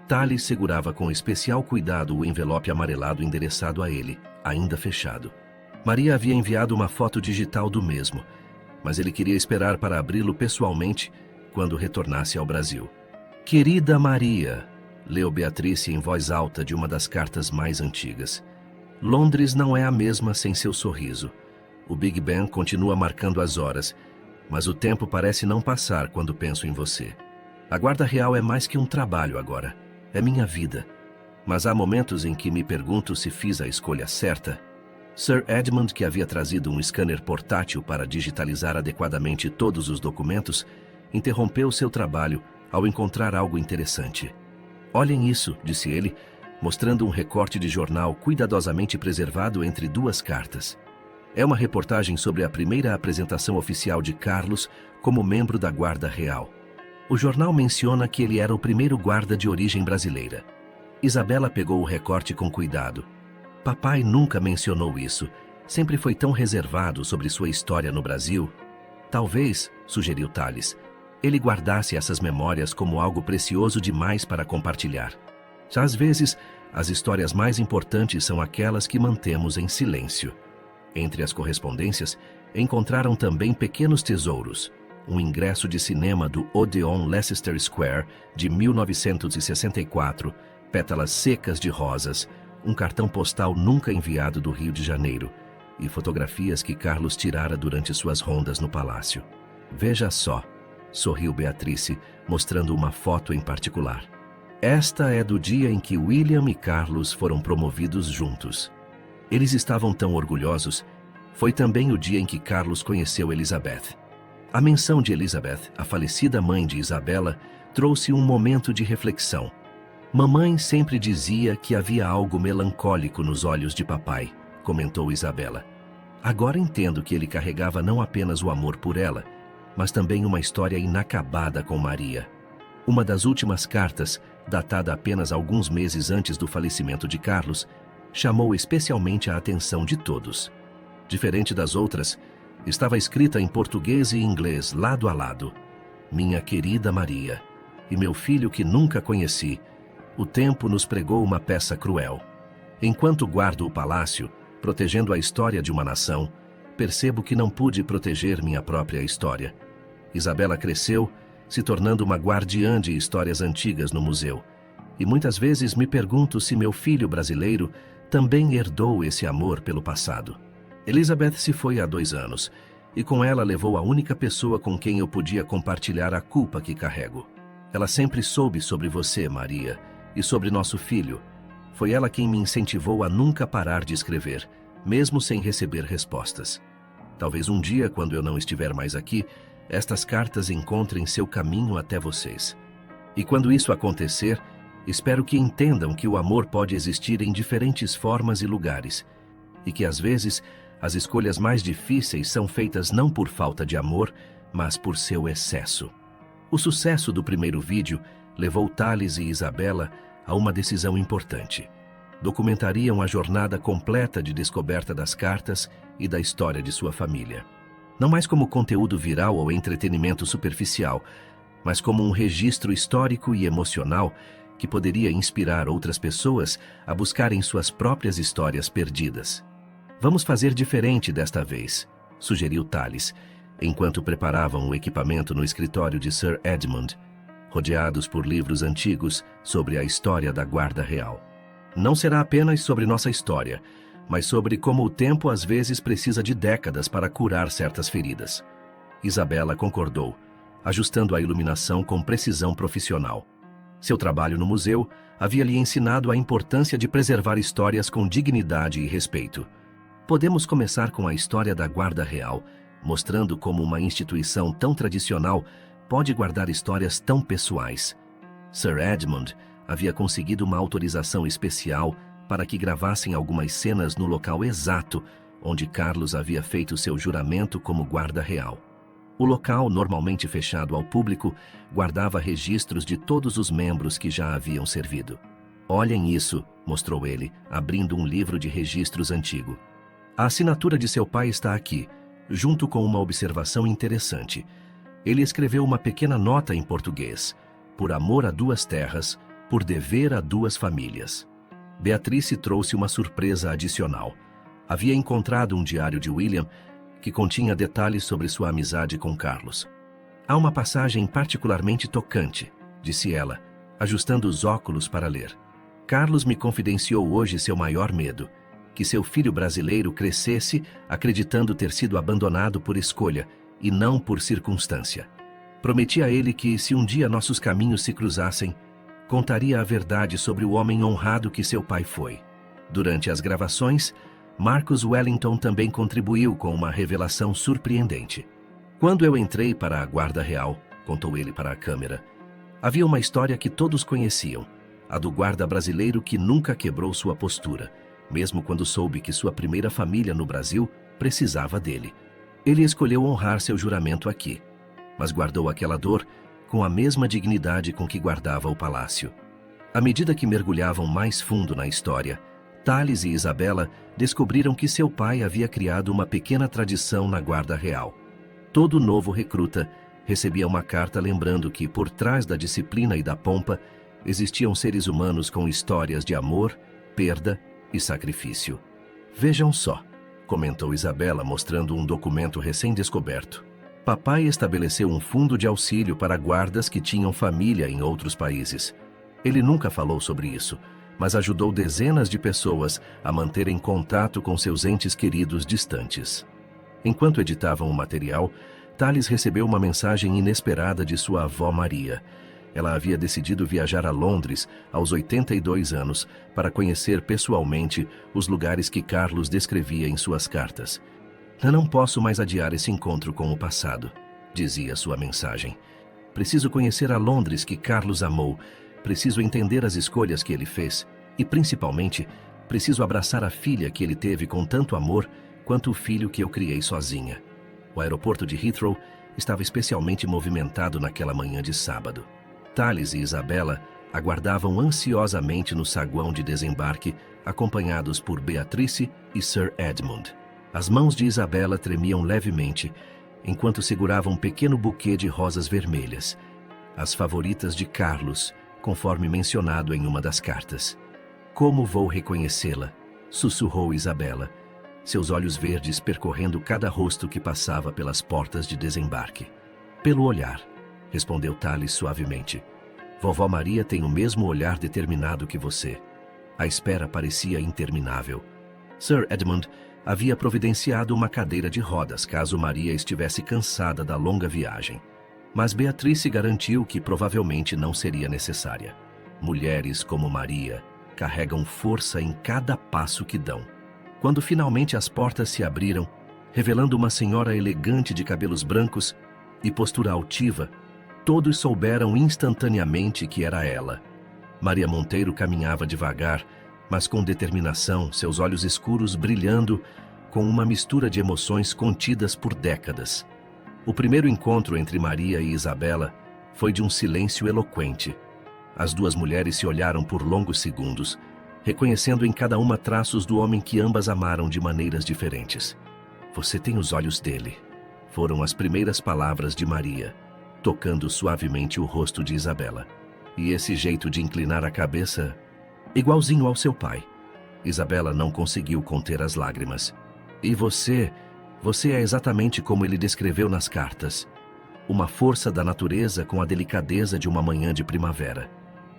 Thales segurava com especial cuidado o envelope amarelado endereçado a ele, ainda fechado. Maria havia enviado uma foto digital do mesmo, mas ele queria esperar para abri-lo pessoalmente quando retornasse ao Brasil. Querida Maria, leu Beatrice em voz alta de uma das cartas mais antigas. Londres não é a mesma sem seu sorriso. O Big Ben continua marcando as horas, mas o tempo parece não passar quando penso em você. A Guarda Real é mais que um trabalho agora. É minha vida. Mas há momentos em que me pergunto se fiz a escolha certa. Sir Edmund, que havia trazido um scanner portátil para digitalizar adequadamente todos os documentos, interrompeu seu trabalho ao encontrar algo interessante. Olhem isso, disse ele, mostrando um recorte de jornal cuidadosamente preservado entre duas cartas. É uma reportagem sobre a primeira apresentação oficial de Carlos como membro da Guarda Real. O jornal menciona que ele era o primeiro guarda de origem brasileira. Isabela pegou o recorte com cuidado. Papai nunca mencionou isso. Sempre foi tão reservado sobre sua história no Brasil. Talvez, sugeriu Thales, ele guardasse essas memórias como algo precioso demais para compartilhar. Às vezes, as histórias mais importantes são aquelas que mantemos em silêncio. Entre as correspondências, encontraram também pequenos tesouros. Um ingresso de cinema do Odeon Leicester Square, de 1964, pétalas secas de rosas, um cartão postal nunca enviado do Rio de Janeiro e fotografias que Carlos tirara durante suas rondas no palácio. Veja só, sorriu Beatrice, mostrando uma foto em particular. Esta é do dia em que William e Carlos foram promovidos juntos. Eles estavam tão orgulhosos. Foi também o dia em que Carlos conheceu Elizabeth. A menção de Elizabeth, a falecida mãe de Isabela, trouxe um momento de reflexão. Mamãe sempre dizia que havia algo melancólico nos olhos de papai, comentou Isabela. Agora entendo que ele carregava não apenas o amor por ela, mas também uma história inacabada com Maria. Uma das últimas cartas, datada apenas alguns meses antes do falecimento de Carlos, chamou especialmente a atenção de todos. Diferente das outras, estava escrita em português e inglês lado a lado. Minha querida Maria, e meu filho que nunca conheci, o tempo nos pregou uma peça cruel. Enquanto guardo o palácio, protegendo a história de uma nação, percebo que não pude proteger minha própria história. Isabela cresceu, se tornando uma guardiã de histórias antigas no museu. E muitas vezes me pergunto se meu filho brasileiro também herdou esse amor pelo passado. Elizabeth se foi há 2 anos, e com ela levou a única pessoa com quem eu podia compartilhar a culpa que carrego. Ela sempre soube sobre você, Maria, e sobre nosso filho. Foi ela quem me incentivou a nunca parar de escrever, mesmo sem receber respostas. Talvez um dia, quando eu não estiver mais aqui, estas cartas encontrem seu caminho até vocês. E quando isso acontecer, espero que entendam que o amor pode existir em diferentes formas e lugares, e que às vezes as escolhas mais difíceis são feitas não por falta de amor, mas por seu excesso. O sucesso do primeiro vídeo levou Thales e Isabela a uma decisão importante. Documentariam a jornada completa de descoberta das cartas e da história de sua família. Não mais como conteúdo viral ou entretenimento superficial, mas como um registro histórico e emocional que poderia inspirar outras pessoas a buscarem suas próprias histórias perdidas. Vamos fazer diferente desta vez, sugeriu Thales, enquanto preparavam o equipamento no escritório de Sir Edmund, rodeados por livros antigos sobre a história da Guarda Real. Não será apenas sobre nossa história, mas sobre como o tempo às vezes precisa de décadas para curar certas feridas. Isabela concordou, ajustando a iluminação com precisão profissional. Seu trabalho no museu havia lhe ensinado a importância de preservar histórias com dignidade e respeito. Podemos começar com a história da Guarda Real, mostrando como uma instituição tão tradicional pode guardar histórias tão pessoais. Sir Edmund havia conseguido uma autorização especial para que gravassem algumas cenas no local exato onde Carlos havia feito seu juramento como guarda real. O local, normalmente fechado ao público, guardava registros de todos os membros que já haviam servido. Olhem isso, mostrou ele, abrindo um livro de registros antigo. A assinatura de seu pai está aqui, junto com uma observação interessante. Ele escreveu uma pequena nota em português. Por amor a 2 terras, por dever a duas famílias. Beatrice trouxe uma surpresa adicional. Havia encontrado um diário de William que continha detalhes sobre sua amizade com Carlos. Há uma passagem particularmente tocante, disse ela, ajustando os óculos para ler. Carlos me confidenciou hoje seu maior medo, que seu filho brasileiro crescesse acreditando ter sido abandonado por escolha e não por circunstância. Prometi a ele que, se um dia nossos caminhos se cruzassem, contaria a verdade sobre o homem honrado que seu pai foi. Durante as gravações, Marcus Wellington também contribuiu com uma revelação surpreendente. Quando eu entrei para a Guarda Real, contou ele para a câmera, havia uma história que todos conheciam, a do guarda brasileiro que nunca quebrou sua postura, mesmo quando soube que sua primeira família no Brasil precisava dele. Ele escolheu honrar seu juramento aqui, mas guardou aquela dor com a mesma dignidade com que guardava o palácio. À medida que mergulhavam mais fundo na história, Thales e Isabela descobriram que seu pai havia criado uma pequena tradição na Guarda Real. Todo novo recruta recebia uma carta lembrando que, por trás da disciplina e da pompa, existiam seres humanos com histórias de amor, perda e sacrifício. Vejam só, comentou Isabela mostrando um documento recém-descoberto. Papai estabeleceu um fundo de auxílio para guardas que tinham família em outros países. Ele nunca falou sobre isso, mas ajudou dezenas de pessoas a manterem contato com seus entes queridos distantes. Enquanto editavam o material, Thales recebeu uma mensagem inesperada de sua avó Maria. Ela havia decidido viajar a Londres aos 82 anos para conhecer pessoalmente os lugares que Carlos descrevia em suas cartas. Eu não posso mais adiar esse encontro com o passado, dizia sua mensagem. Preciso conhecer a Londres que Carlos amou, preciso entender as escolhas que ele fez e, principalmente, preciso abraçar a filha que ele teve com tanto amor quanto o filho que eu criei sozinha. O aeroporto de Heathrow estava especialmente movimentado naquela manhã de sábado. Thales e Isabela aguardavam ansiosamente no saguão de desembarque, acompanhados por Beatrice e Sir Edmund. As mãos de Isabela tremiam levemente, enquanto segurava um pequeno buquê de rosas vermelhas, as favoritas de Carlos, conforme mencionado em uma das cartas. Como vou reconhecê-la? Sussurrou Isabela, seus olhos verdes percorrendo cada rosto que passava pelas portas de desembarque. Pelo olhar, respondeu Thales suavemente. Vovó Maria tem o mesmo olhar determinado que você. A espera parecia interminável. Sir Edmund havia providenciado uma cadeira de rodas caso Maria estivesse cansada da longa viagem. Mas Beatrice garantiu que provavelmente não seria necessária. Mulheres como Maria carregam força em cada passo que dão. Quando finalmente as portas se abriram, revelando uma senhora elegante de cabelos brancos e postura altiva, todos souberam instantaneamente que era ela. Maria Monteiro caminhava devagar, mas com determinação, seus olhos escuros brilhando com uma mistura de emoções contidas por décadas. O primeiro encontro entre Maria e Isabela foi de um silêncio eloquente. As duas mulheres se olharam por longos segundos, reconhecendo em cada uma traços do homem que ambas amaram de maneiras diferentes. Você tem os olhos dele, foram as primeiras palavras de Maria, tocando suavemente o rosto de Isabela. E esse jeito de inclinar a cabeça, igualzinho ao seu pai. Isabela não conseguiu conter as lágrimas. E você é exatamente como ele descreveu nas cartas. Uma força da natureza com a delicadeza de uma manhã de primavera.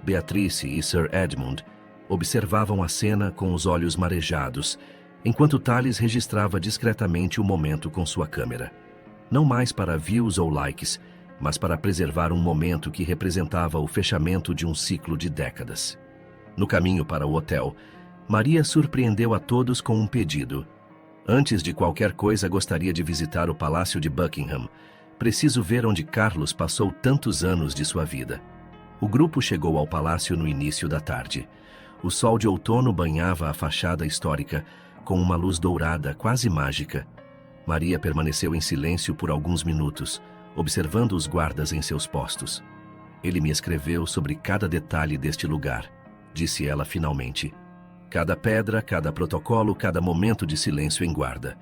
Beatrice e Sir Edmund observavam a cena com os olhos marejados, enquanto Thales registrava discretamente o momento com sua câmera. Não mais para views ou likes, mas para preservar um momento que representava o fechamento de um ciclo de décadas. No caminho para o hotel, Maria surpreendeu a todos com um pedido. Antes de qualquer coisa, gostaria de visitar o Palácio de Buckingham. Preciso ver onde Carlos passou tantos anos de sua vida. O grupo chegou ao palácio no início da tarde. O sol de outono banhava a fachada histórica com uma luz dourada quase mágica. Maria permaneceu em silêncio por alguns minutos, observando os guardas em seus postos. Ele me escreveu sobre cada detalhe deste lugar, disse ela finalmente. Cada pedra, cada protocolo, cada momento de silêncio em guarda.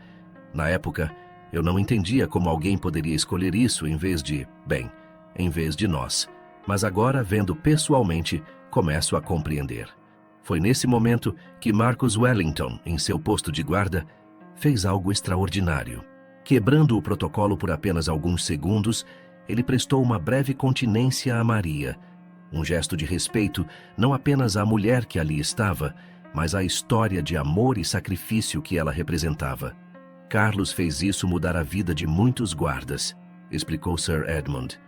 Na época, eu não entendia como alguém poderia escolher isso em vez de nós. Mas agora, vendo pessoalmente, Começo a compreender. Foi nesse momento que Marcus Wellington, em seu posto de guarda, fez algo extraordinário. Quebrando o protocolo por apenas alguns segundos, ele prestou uma breve continência a Maria, um gesto de respeito não apenas à mulher que ali estava, mas à história de amor e sacrifício que ela representava. Carlos fez isso mudar a vida de muitos guardas, explicou Sir Edmund.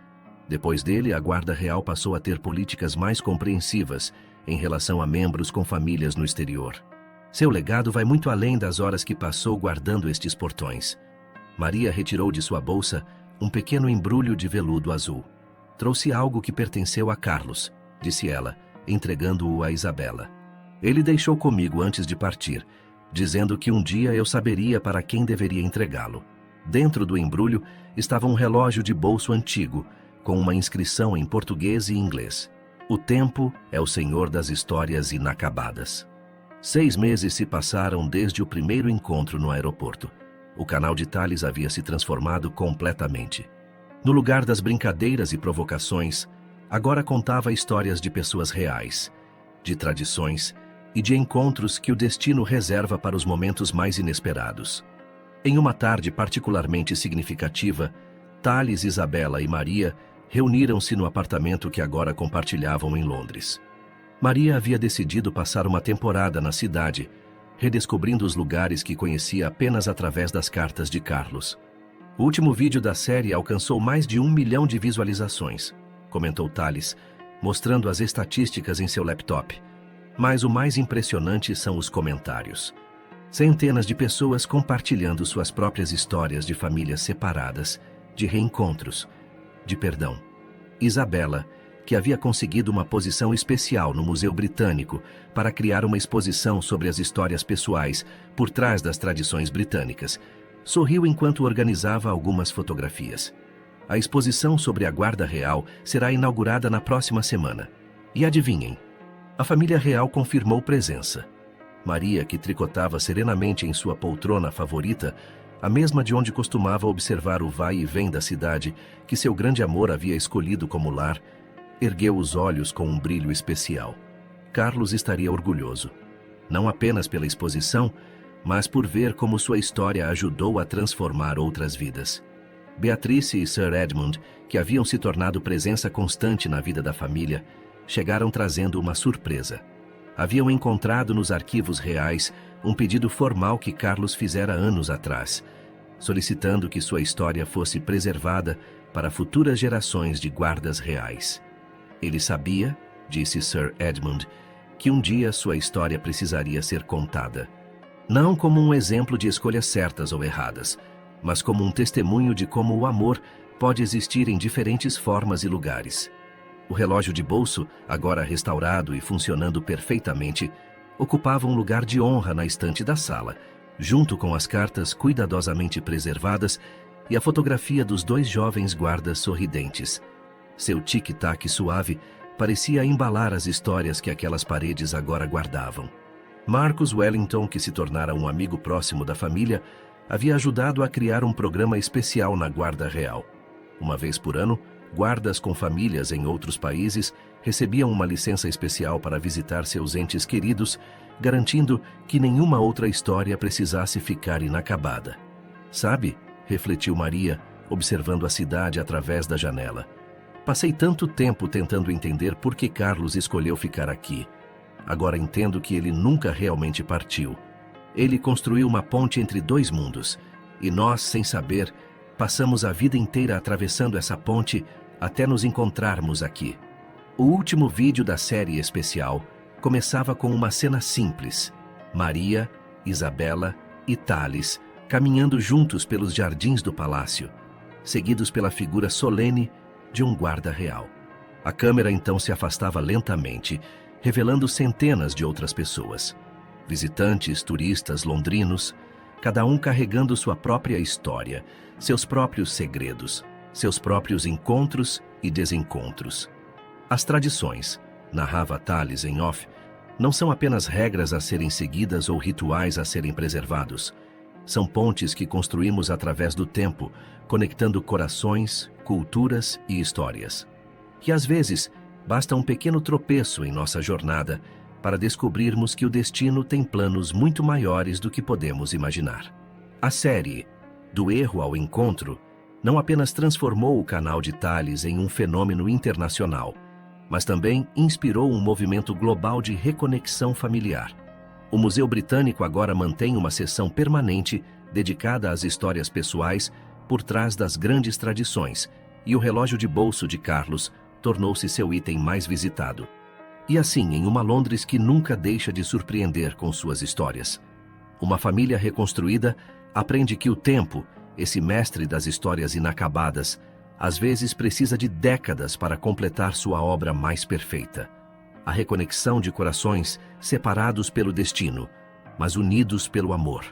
Depois dele, a Guarda Real passou a ter políticas mais compreensivas em relação a membros com famílias no exterior. Seu legado vai muito além das horas que passou guardando estes portões. Maria retirou de sua bolsa um pequeno embrulho de veludo azul. Trouxe algo que pertenceu a Carlos, disse ela, entregando-o a Isabela. Ele deixou comigo antes de partir, dizendo que um dia eu saberia para quem deveria entregá-lo. Dentro do embrulho estava um relógio de bolso antigo, com uma inscrição em português e inglês. O tempo é o senhor das histórias inacabadas. 6 meses se passaram desde o primeiro encontro no aeroporto. O canal de Thales havia se transformado completamente. No lugar das brincadeiras e provocações, agora contava histórias de pessoas reais, de tradições e de encontros que o destino reserva para os momentos mais inesperados. Em uma tarde particularmente significativa, Thales, Isabela e Maria reuniram-se no apartamento que agora compartilhavam em Londres. Maria havia decidido passar uma temporada na cidade, redescobrindo os lugares que conhecia apenas através das cartas de Carlos. O último vídeo da série alcançou mais de 1 milhão de visualizações, comentou Thales, mostrando as estatísticas em seu laptop. Mas o mais impressionante são os comentários. Centenas de pessoas compartilhando suas próprias histórias de famílias separadas, de reencontros, de perdão. Isabela, que havia conseguido uma posição especial no Museu Britânico para criar uma exposição sobre as histórias pessoais por trás das tradições britânicas, sorriu enquanto organizava algumas fotografias. A exposição sobre a Guarda Real será inaugurada na próxima semana. E adivinhem, a família real confirmou presença. Maria, que tricotava serenamente em sua poltrona favorita, a mesma de onde costumava observar o vai e vem da cidade que seu grande amor havia escolhido como lar, ergueu os olhos com um brilho especial. Carlos estaria orgulhoso, não apenas pela exposição, mas por ver como sua história ajudou a transformar outras vidas. Beatrice e Sir Edmund, que haviam se tornado presença constante na vida da família, chegaram trazendo uma surpresa. Haviam encontrado nos arquivos reais um pedido formal que Carlos fizera anos atrás, solicitando que sua história fosse preservada para futuras gerações de guardas reais. Ele sabia, disse Sir Edmund, que um dia sua história precisaria ser contada. Não como um exemplo de escolhas certas ou erradas, mas como um testemunho de como o amor pode existir em diferentes formas e lugares. O relógio de bolso, agora restaurado e funcionando perfeitamente, ocupava um lugar de honra na estante da sala, junto com as cartas cuidadosamente preservadas e a fotografia dos 2 jovens guardas sorridentes. Seu tic-tac suave parecia embalar as histórias que aquelas paredes agora guardavam. Marcus Wellington, que se tornara um amigo próximo da família, havia ajudado a criar um programa especial na Guarda Real. Uma vez por ano, guardas com famílias em outros países recebiam uma licença especial para visitar seus entes queridos, garantindo que nenhuma outra história precisasse ficar inacabada. Sabe, refletiu Maria, observando a cidade através da janela. Passei tanto tempo tentando entender por que Carlos escolheu ficar aqui. Agora entendo que ele nunca realmente partiu. Ele construiu uma ponte entre 2 mundos, e nós, sem saber, passamos a vida inteira atravessando essa ponte até nos encontrarmos aqui. O último vídeo da série especial começava com uma cena simples. Maria, Isabela e Thales caminhando juntos pelos jardins do palácio, seguidos pela figura solene de um guarda real. A câmera então se afastava lentamente, revelando centenas de outras pessoas. Visitantes, turistas, londrinos, cada um carregando sua própria história, seus próprios segredos, seus próprios encontros e desencontros. As tradições, narrava Thales em off, não são apenas regras a serem seguidas ou rituais a serem preservados. São pontes que construímos através do tempo, conectando corações, culturas e histórias. E às vezes, Basta um pequeno tropeço em nossa jornada para descobrirmos que o destino tem planos muito maiores do que podemos imaginar. A série Do Erro ao Encontro não apenas transformou o canal de Tales em um fenômeno internacional, mas também inspirou um movimento global de reconexão familiar. O Museu Britânico agora mantém uma seção permanente dedicada às histórias pessoais por trás das grandes tradições, e o relógio de bolso de Carlos tornou-se seu item mais visitado. E assim, em uma Londres que nunca deixa de surpreender com suas histórias. Uma família reconstruída aprende que o tempo, esse mestre das histórias inacabadas, às vezes precisa de décadas para completar sua obra mais perfeita. A reconexão de corações separados pelo destino, mas unidos pelo amor.